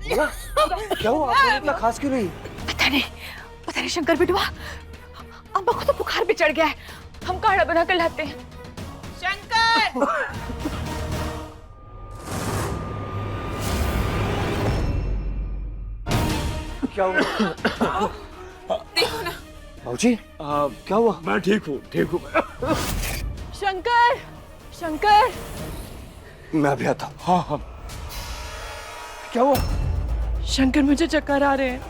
बोला क्या हुआ? आपको इतना खास क्यों नहीं? पता नहीं शंकर बिटवा, अम्मा को तो बुखार भी चढ़ गया है। हम काढ़ा बना कर लाते हैं। शंकर! क्या हुआ? देखो ना। बाबूजी क्या हुआ? मैं ठीक हूँ शंकर! शंकर! मैं अभी आता हूँ। हाँ हाँ। क्या हुआ? शंकर, मुझे चक्कर आ रहे हैं।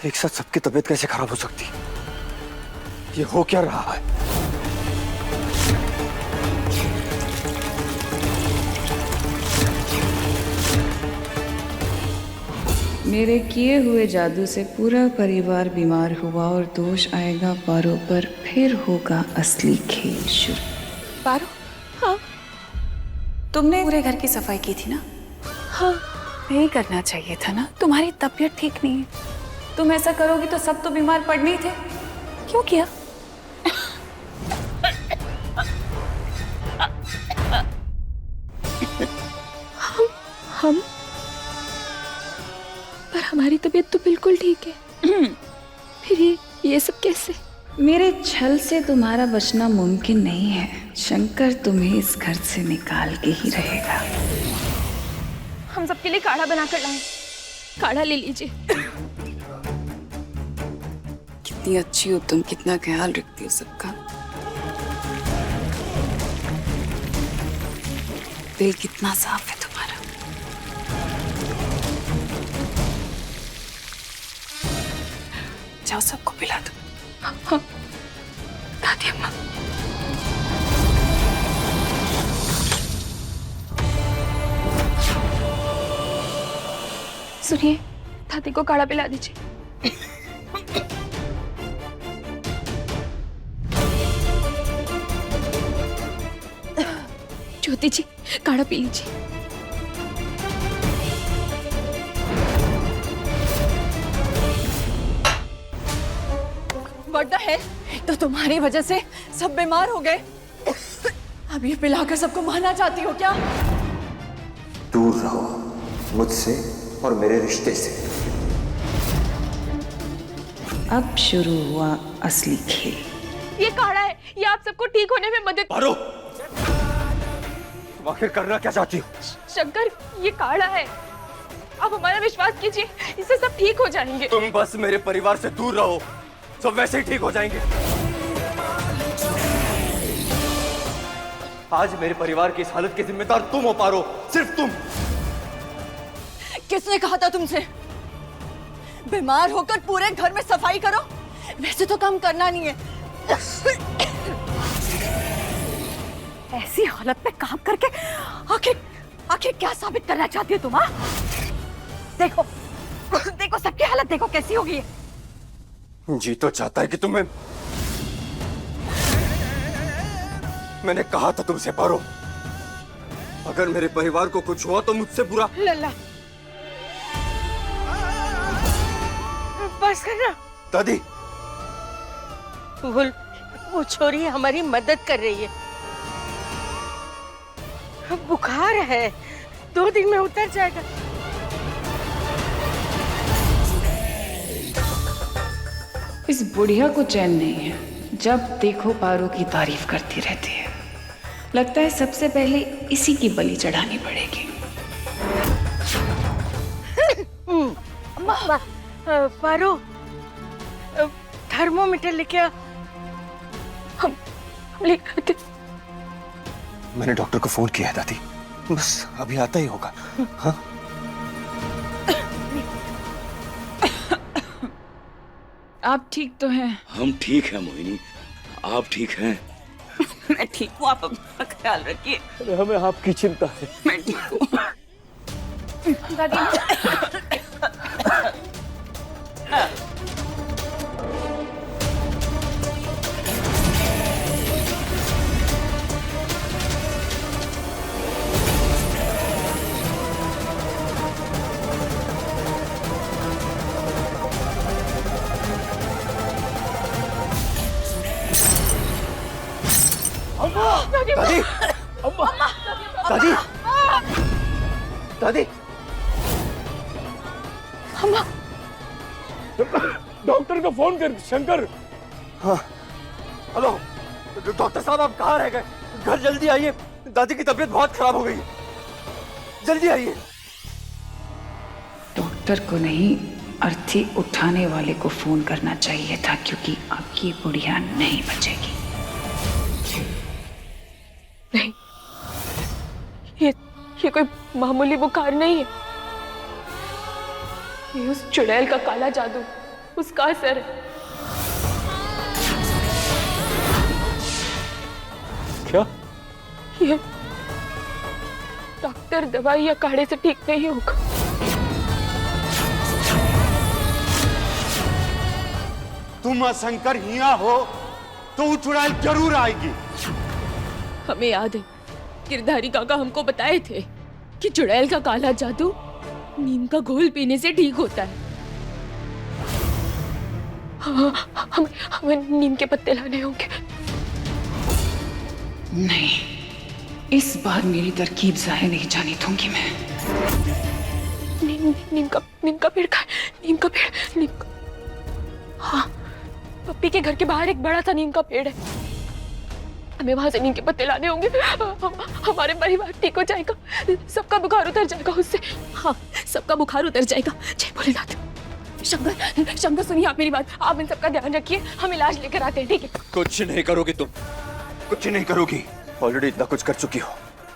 एक साथ सबकी तबीयत कैसे खराब हो सकती? ये हो क्या रहा है? मेरे किए हुए जादू से पूरा परिवार बीमार हुआ और दोष आएगा पारो पर। फिर होगा असली खेल शुरू। पारो? हाँ। तुमने पूरे घर की सफाई की थी ना? हाँ। नहीं करना चाहिए था ना, तुम्हारी तबीयत ठीक नहीं है। तुम ऐसा करोगी तो सब तो बीमार पड़ने ही थे। क्यों किया? हम पर हमारी तबीयत तो बिल्कुल ठीक है। फिर ये सब कैसे? मेरे छल से तुम्हारा बचना मुमकिन नहीं है। शंकर तुम्हें इस घर से निकाल के ही रहेगा। हम सबके लिए काढ़ा बना कर लाएं। काढ़ा ले लीजिए। कितनी अच्छी हो तुम, कितना ख्याल रखती हो सबका। दिल कितना साफ है तुम्हारा। जाओ सबको पिला दो। हाँ। दादी अम्मा। सुनिए, दादी को काढ़ा पिला दीजिए। ज्योति जी, काढ़ा पी लीजिए। बढ़ता है, तो तुम्हारी वजह से सब बीमार हो गए। अब ये पिलाकर सबको मारना चाहती हो क्या? दूर रहो मुझसे और मेरे रिश्ते से। अब शुरू हुआ असली खेल। ये काढ़ा है, ये आप सबको ठीक होने में मदद। पारो, तुम आखिर करना क्या चाहती हो? शंकर, ये काढ़ा है, आप हमारा विश्वास कीजिए, इससे सब ठीक हो जाएंगे। तुम बस मेरे परिवार से दूर रहो, सब वैसे ही ठीक हो जाएंगे। आज मेरे परिवार की इस हालत की जिम्मेदार तुम हो पारो, सिर्फ तुम। किसने कहा था तुमसे बीमार होकर पूरे घर में सफाई करो? वैसे तो काम करना नहीं है। ऐसी हालत में काम करके आखिर क्या साबित करना चाहती हो तुम? देखो देखो, सबकी हालत देखो कैसी हो गई है। जी तो चाहता है कि तुम्हें, मैंने कहा था तुमसे पारो, अगर मेरे परिवार को कुछ हुआ तो मुझसे बुरा। लल्ला, बस करना। दादी, वो छोरी हमारी मदद कर रही है। बुखार है, 2 दिन में उतर जाएगा। इस बुढ़िया को चैन नहीं है, जब देखो पारो की तारीफ करती रहती है। लगता है सबसे पहले इसी की बलि चढ़ानी पड़ेगी। पारो, थर्मोमीटर लेके आ। हम लेकर आते। मैंने डॉक्टर को फोन किया है दादी, बस अभी आता ही होगा। हाँ? आप ठीक तो हैं? हम ठीक हैं मोहिनी, आप ठीक हैं? मैं ठीक हूँ, आप अपना ख्याल रखिए। हमें आपकी चिंता है। मैं ठीक हूँ। दादी, दादी, दादी, दादी, अम्मा, डॉक्टर को फोन कर शंकर। हाँ, हेलो डॉक्टर साहब, आप कहाँ रह गए? घर जल्दी आइए, दादी की तबीयत बहुत खराब हो गई है, जल्दी आइए। डॉक्टर को नहीं, अर्थी उठाने वाले को फोन करना चाहिए था, क्योंकि आपकी बुढ़िया नहीं बचेगी। नहीं, ये कोई मामूली बुखार नहीं है। ये उस चुड़ैल का काला जादू, उसका असर है। क्या? ये डॉक्टर दवाई या काढ़े से ठीक नहीं होगा। तुम शंकर हिया हो तो वो चुड़ैल जरूर आएगी। हमें याद है, गिरधारी काका हमको बताए थे कि चुड़ैल का काला जादू नीम का घोल पीने से ठीक होता है। हमें नीम के पत्ते लाने होंगे। नहीं, इस बार मेरी तरकीब जाहिर नहीं जाने दूंगी मैं। नीम का पेड़ का, नीम का पेड़, नीम का। हाँ, पप्पी के घर के बाहर एक बड़ा सा नीम का पेड़ है। हमें वहां से नीम के पत्ते लाने होंगे। हमारे परिवार ठीक हो जाएगा, सबका बुखार उतर जाएगा उससे। हाँ, सबका बुखार उतर जाएगा। जय भोलेनाथ। शंकर सुनिए आप मेरी बात, आप इन सबका ध्यान रखिए, हम इलाज लेकर आते हैं, ठीक है? कुछ नहीं करोगी तुम, कुछ नहीं करोगी। ऑलरेडी इतना कुछ कर चुकी हो,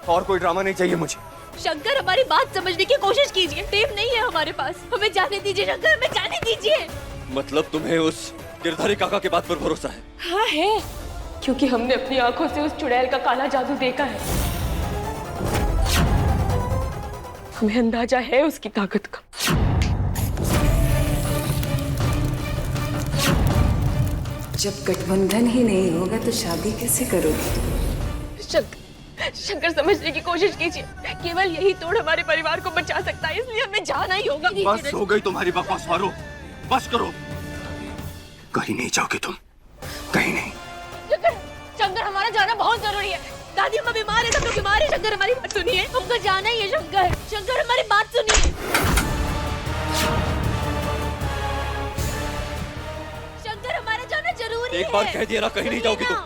और कोई ड्रामा नहीं चाहिए मुझे। शंकर, हमारी बात समझने की कोशिश कीजिए। टेप नहीं है हमारे पास, हमें जाने दीजिए शंकर, हमें जाने दीजिए। मतलब तुम्हें उस गिरधारी काका के बात पर भरोसा है? हाँ है, क्योंकि हमने अपनी आंखों से उस चुड़ैल का काला जादू देखा है। हमें अंदाजा है उसकी ताकत का। जब गठबंधन ही नहीं होगा तो शादी कैसे करोगे? शंकर समझने की कोशिश कीजिए, केवल यही तोड़ हमारे परिवार को बचा सकता है, इसलिए हमें जाना ही होगा। बस हो गई तुम्हारी बकवास मारो, बस करो। कहीं नहीं जाओगे तुम, कहीं नहीं। शंकर, हमारा जाना बहुत जरूरी है। दादी अम्मा बीमार है, सब लोग बीमार है। शंकर, हमारी बात सुनिए, हमको जाना ही है। शंकर, शंकर, हमारी बात सुनिए। शंकर, हमारा जाना जरूरी है। एक बार कह दिया ना, कहीं नहीं जाओगी तुम,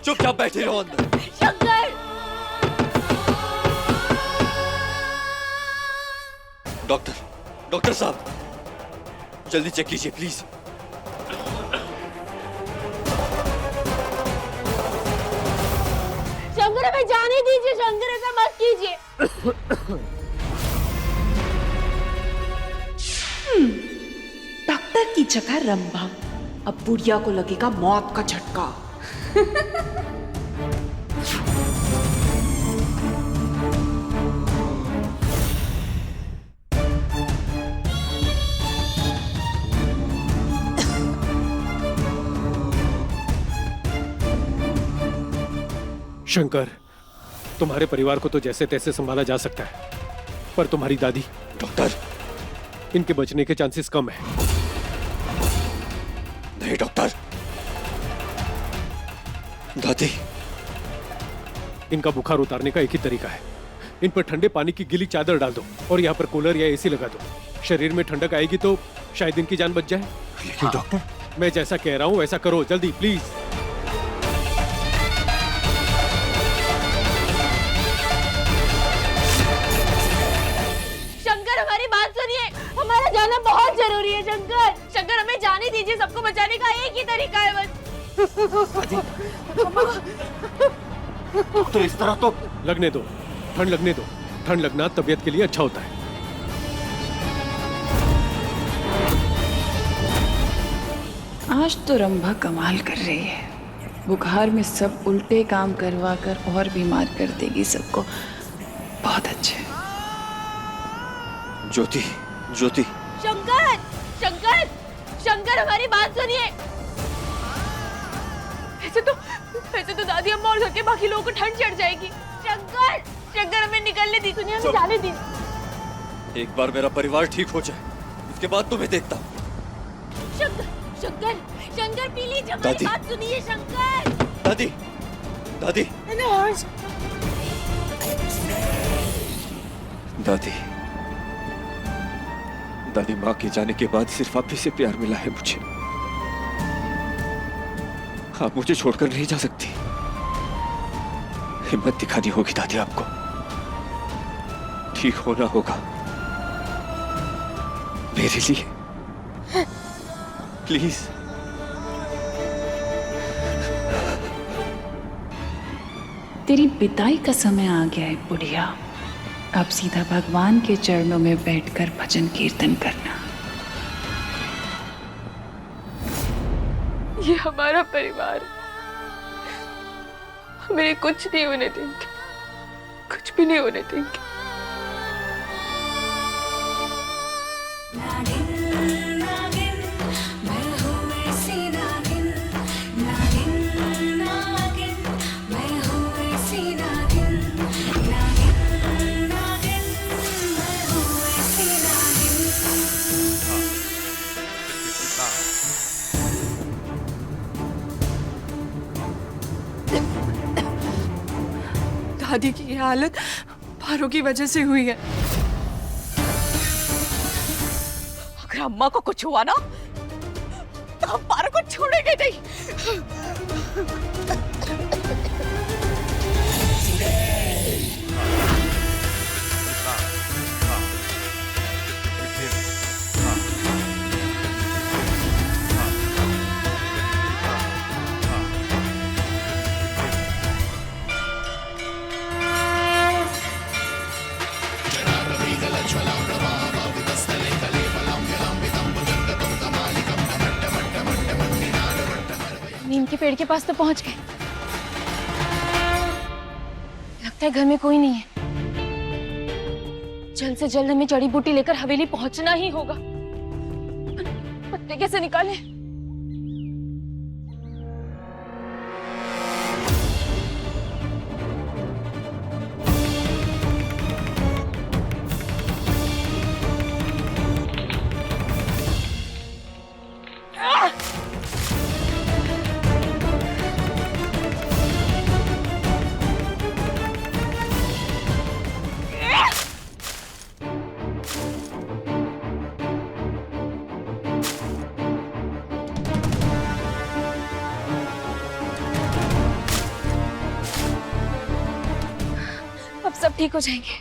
चुपचाप बैठे रहो अंदर। शंकर, डॉक्टर साहब, जल्दी चेक कीजिए प्लीज। शंकर, हमें जाने दीजिए। शंकर, ऐसा मत कीजिए। डॉक्टर की जगह रंभा, अब बुढ़िया को लगेगा मौत का झटका। शंकर, तुम्हारे परिवार को तो जैसे तैसे संभाला जा सकता है, पर तुम्हारी दादी, डॉक्टर, इनके बचने के चांसेस कम है। नहीं डॉक्टर, दादी, इनका बुखार उतारने का एक ही तरीका है, इन पर ठंडे पानी की गीली चादर डाल दो और यहाँ पर कूलर या एसी लगा दो। शरीर में ठंडक आएगी तो शायद इनकी जान बच जाए। लेकिन डॉक्टर, मैं जैसा कह रहा हूँ वैसा करो, जल्दी प्लीज। शंकर, हमारी बात सुनिए, हमारा जाना बहुत जरूरी है। शंकर, शंकर, हमें जाने दीजिए, सबको बचाने का एक ही तरीका है बस। डॉक्टर, इस तरह तो लगने दो, ठंड लगने दो। ठंड लगना तबीयत के लिए अच्छा होता है। आज तो रंभा कमाल कर रही है, बुखार में सब उल्टे काम करवा कर और बीमार कर देगी सबको। बहुत अच्छे। ज्योति, ज्योति, शंकर, शंकर, शंकर, हमारी बात सुनिए। ऐसे तो दादी अम्मा और घर के बाकी लोगों को ठंड चढ़ जाएगी। शंकर, शंकर, हमें निकलने दी, दुनिया में जाने दी। एक बार मेरा परिवार ठीक हो जाए, उसके बाद तुम्हें देखता हूँ। शंकर, शंकर, शंकर, प्लीज हमारी दादी। बात सुनिए। शंकर, दादी, दादी दादी दादी, माँ के जाने के बाद सिर्फ आप ही से प्यार मिला है मुझे। आप मुझे छोड़कर नहीं जा सकती। हिम्मत दिखानी होगी दादी आपको। ठीक होना होगा मेरे लिए, प्लीज। तेरी बिदाई का समय आ गया है बुढ़िया। अब सीधा भगवान के चरणों में बैठकर भजन कीर्तन करना। ये हमारा परिवार है, हमें कुछ नहीं होने देंगे, कुछ भी नहीं होने देंगे। दादी की ये हालत पारो की वजह से हुई है। अगर अम्मा को कुछ हुआ ना तो हम पारो को छोड़ेंगे नहीं। नीम के पेड़ के पास तो पहुंच गए। लगता है घर में कोई नहीं है। जल्द से जल्द हमें जड़ी बूटी लेकर हवेली पहुंचना ही होगा। पत्ते कैसे निकाले? सब ठीक हो जाएंगे।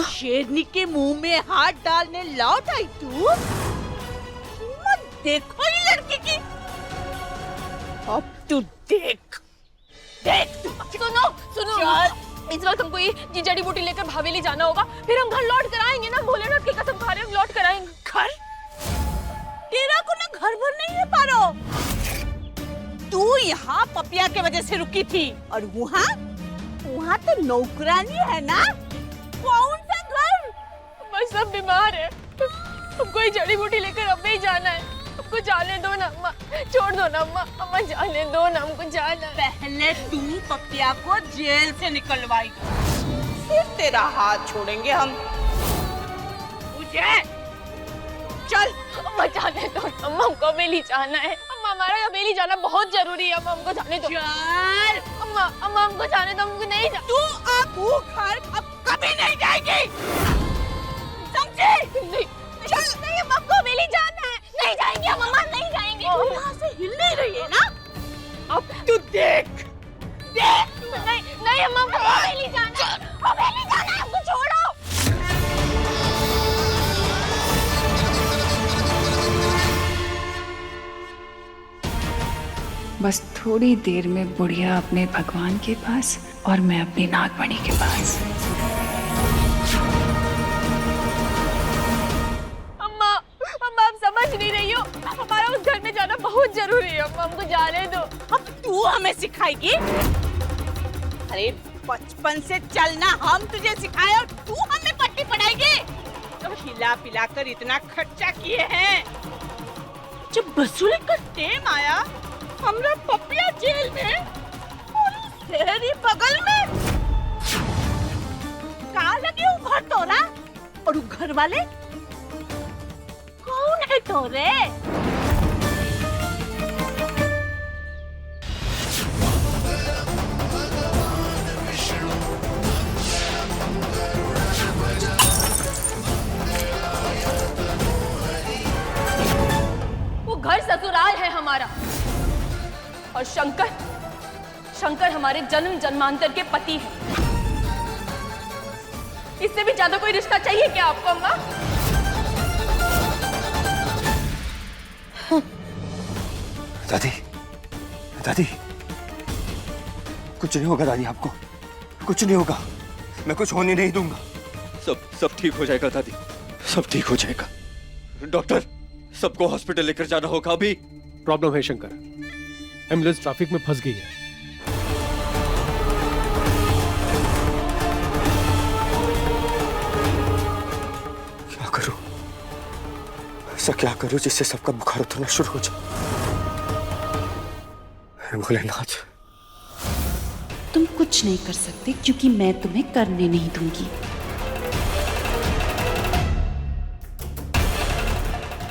शेरनी के मुंह में हाथ डालने लौट आई तू। मत देखो ये लड़की की। अब तू देख देख तू। सुनो सुनो, इस वक्त हमको ये जड़ी बूटी लेकर हवेली जाना होगा, फिर हम घर लौट कर आएंगे ना। भोलेनाथ की कसम खा रहे हम लौट कर आएंगे। घर तेरा को ना घर भर नहीं है पारो। तू यहाँ पपिया के वजह से रुकी थी और वहाँ तो नौकरानी है ना। कौन सा घर? बस सब बीमार है, हमको ये जड़ी बूटी लेकर अब ही जाना है। हमको जाने दो ना अम्मा, छोड़ दो ना अम्मा। अम्मा जाने दो ना, हमको जाना है। पहले तू पपिया को जेल से निकलवाई, फिर तेरा हाथ छोड़ेंगे हम। मुझे चल। अम्मा जाने दो अम्मा, हमको हवेली जाना है। अम्मा हमारा हवेली जाना बहुत जरूरी है। अम्मा हमको जाने दो। चल। अम्मा अम्मा हमको जाने दो, हमको नहीं जा। तू अब वो घर अब कभी नहीं जाएगी, समझी? नहीं चल, नहीं अम्मा हमको हवेली जाना है। नहीं जाएंगे हम अम्मा, नहीं जाएंगे। तू यहाँ से हिल नहीं रही है ना। अब तू देख देख। नहीं नहीं अम्मा, हमको हवेली जाना है। हवेली जाना है, हमको छोड़ो। बस थोड़ी देर में बुढ़िया अपने भगवान के पास और मैं अपनी नागमणि के पास। अम्मा अम्मा आप समझ नहीं रही हो, हमारा उस घर में जाना बहुत जरूरी है। अम्मा हमको जाने दो। अब तू हमें सिखाएगी? अरे बचपन से चलना हम तुझे सिखाए और तू हमें पट्टी पढ़ाएगी? तो खिला पिला कर इतना खर्चा किए हैं, जब वसूली का टेम आया हमरा पपिया जेल में और तेरी बगल में कहाँ लगी वो घर तोरा और वो घर घर वाले कौन है तोरे? वो घर ससुराल है हमारा, और शंकर हमारे जन्म जन्मांतर के पति हैं। इससे भी ज्यादा कोई रिश्ता चाहिए क्या आपको अम्मा? दादी, दादी, कुछ नहीं होगा दादी, आपको कुछ नहीं होगा। मैं कुछ होने नहीं दूंगा। सब ठीक हो जाएगा दादी, सब ठीक हो जाएगा। डॉक्टर, सबको हॉस्पिटल लेकर जाना होगा अभी। प्रॉब्लम है शंकर, एम्बुलेंस ट्रैफिक में फंस गई है। क्या करूं, ऐसा क्या करूं जिससे सबका बुखार उतरना शुरू हो जाए? भोलेनाथ, तुम कुछ नहीं कर सकते क्योंकि मैं तुम्हें करने नहीं दूंगी।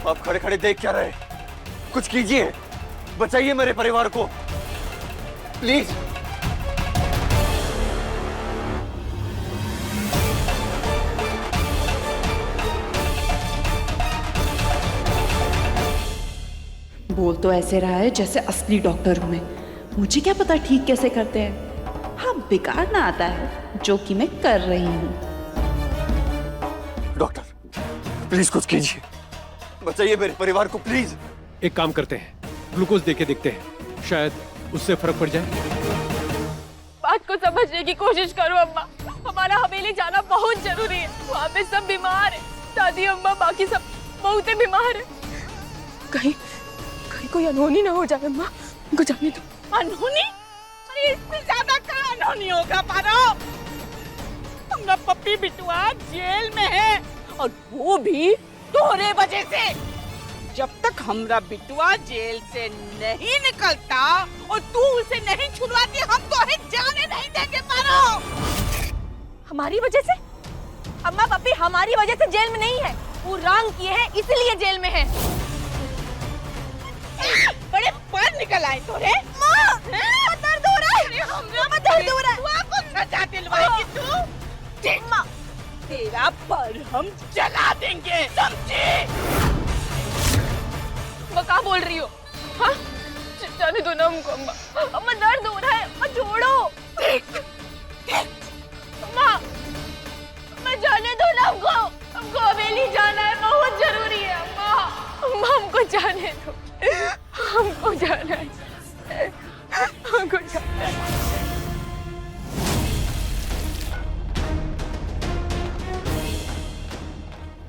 आप खड़े खड़े देख क्या रहे? कुछ कीजिए, बचाइए मेरे परिवार को, प्लीज। बोल तो ऐसे रहा है जैसे असली डॉक्टर हूं मैं। मुझे क्या पता ठीक कैसे करते हैं। हाँ, बिगाड़ना आता है, जो कि मैं कर रही हूँ। डॉक्टर, प्लीज कुछ कीजिए, बचाइए मेरे परिवार को, प्लीज। एक काम करते हैं, ग्लूकोज देके देखते हैं, शायद उससे फर्क पड़ जाए। बात को समझने की कोशिश करो अम्मा, हमारा हवेली जाना बहुत जरूरी है। वहाँ पे सब बीमार है, दादी अम्मा बाकी सब बहुत बीमार है। कहीं कोई अनहोनी ना हो जाए अम्मा, उनको जाने दो। अनहोनी? अरे इससे ज्यादा क्या अनहोनी होगा पारो? हमारा पप्पी बिटुआ जेल में है, और वो भी तोरे वजह से। जब तक हमरा बिटुआ जेल से नहीं निकलता और तू उसे नहीं छुड़वाती, हम तो जाने नहीं देंगे पारो। हमारी वजह से? अम्मा पप्पी हमारी वजह से जेल में नहीं है, वो रंग किए हैं इसलिए जेल में है। बड़े पर निकल आए तोरे। माँ, दर्द हो रहा है। हमरा दर्द हो रहा है। तू आपको सजा दिलवाएगी तू? माँ, तेरा पर हम जला देंगे, समझी? अम्मा क्या बोल रही हो? हाँ? जाने दो ना हमको अम्मा, अम्मा दर्द हो रहा है, अम्मा छोड़ो। अम्मा, अम्मा जाने दो ना हमको हवेली जाना है, बहुत जरूरी है अम्मा। अम्मा हमको जाने दो, हमको जाना है, हमको जाना है।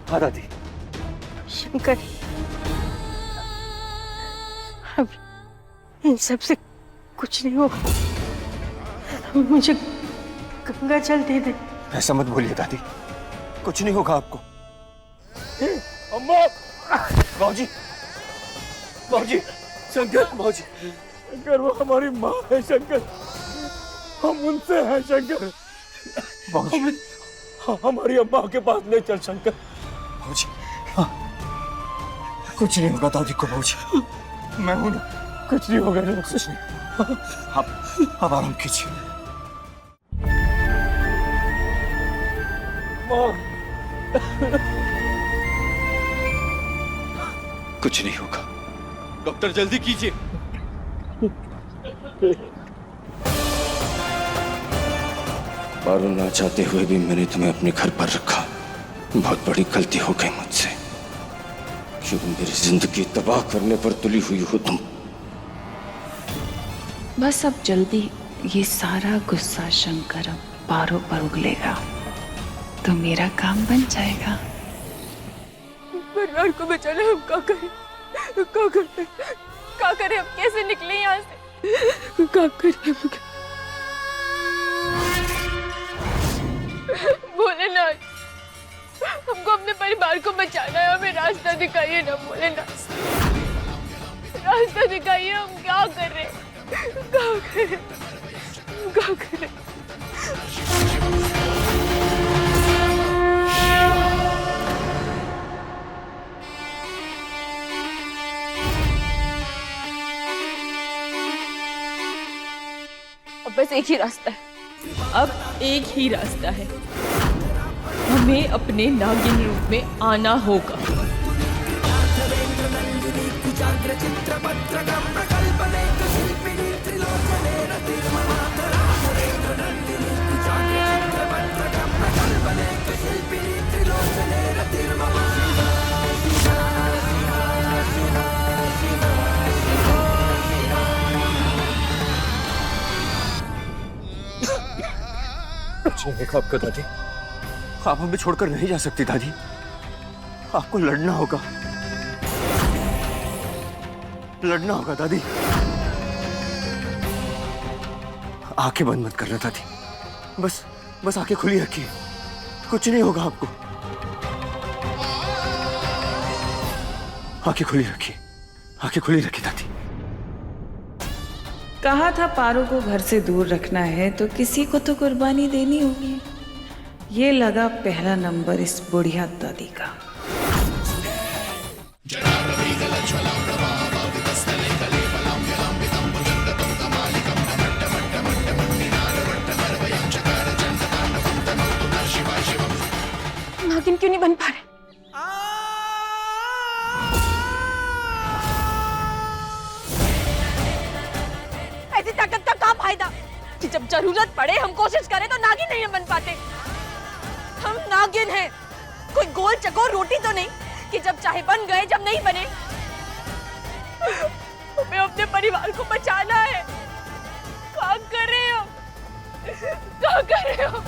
हाँ दादी। शंकर, अब इन सब से कुछ नहीं होगा। मुझे गंगा जल दे दे। ऐसा मत बोलिए दादी, कुछ नहीं होगा आपको। अम्मा! बाबूजी, बाबूजी, शंकर, बाबूजी। शंकर, वो हमारी माँ है शंकर, हम उनसे हैं शंकर। हमारी अम्मा के पास ले चल शंकर। बाबूजी, हाँ, कुछ नहीं होगा दादी को बाबूजी, मैं हूं ना। कुछ नहीं होगा ना? कुछ नहीं। आप आराम कीजिए। कुछ नहीं होगा, डॉक्टर जल्दी कीजिए। पारो, ना चाहते हुए भी मैंने तुम्हें अपने घर पर रखा। बहुत बड़ी गलती हो गई मुझसे, क्यों मेरी जिंदगी तबाह करने पर तुली हुई हो तुम। बस अब जल्दी ये सारा गुस्सा शंकर अब पारो पर उगलेगा तो मेरा काम बन जाएगा। परिवार को बचाना हम क्या करें? क्या करें? हम कैसे निकले यहाँ से? क्या करें? भोलेनाथ, हमको अपने परिवार को बचाना है, हमें रास्ता दिखाइए ना भोलेनाथ, रास्ता दिखाइए। हम क्या कर रहे हैं? क्या करें? बस एक ही रास्ता है। अब एक ही रास्ता है, हमें अपने नागिन रूप में आना होगा। आपका दादी, आप हमें छोड़कर नहीं जा सकती दादी, आपको लड़ना होगा, लड़ना होगा दादी। आंखें बंद मत करना दादी, बस आंखें खुली रखिए, कुछ नहीं होगा आपको। आंखें खुली रखिए, आंखें खुली रखिए दादी। कहा था पारो को घर से दूर रखना है तो किसी को तो कुर्बानी देनी होगी। ये लगा पहला नंबर इस बुढ़िया दादी का। नागिन क्यों नहीं बन पा रहे? ऐसी ताकत का क्या फायदा कि जब जरूरत पड़े हम कोशिश करें तो नागिन नहीं बन पाते। हम नागिन हैं, कोई गोल चकोर रोटी तो नहीं कि जब चाहे बन गए, जब नहीं बने। हमें अपने परिवार को बचाना है। क्या कर रहे हो? क्या कर रहे हो?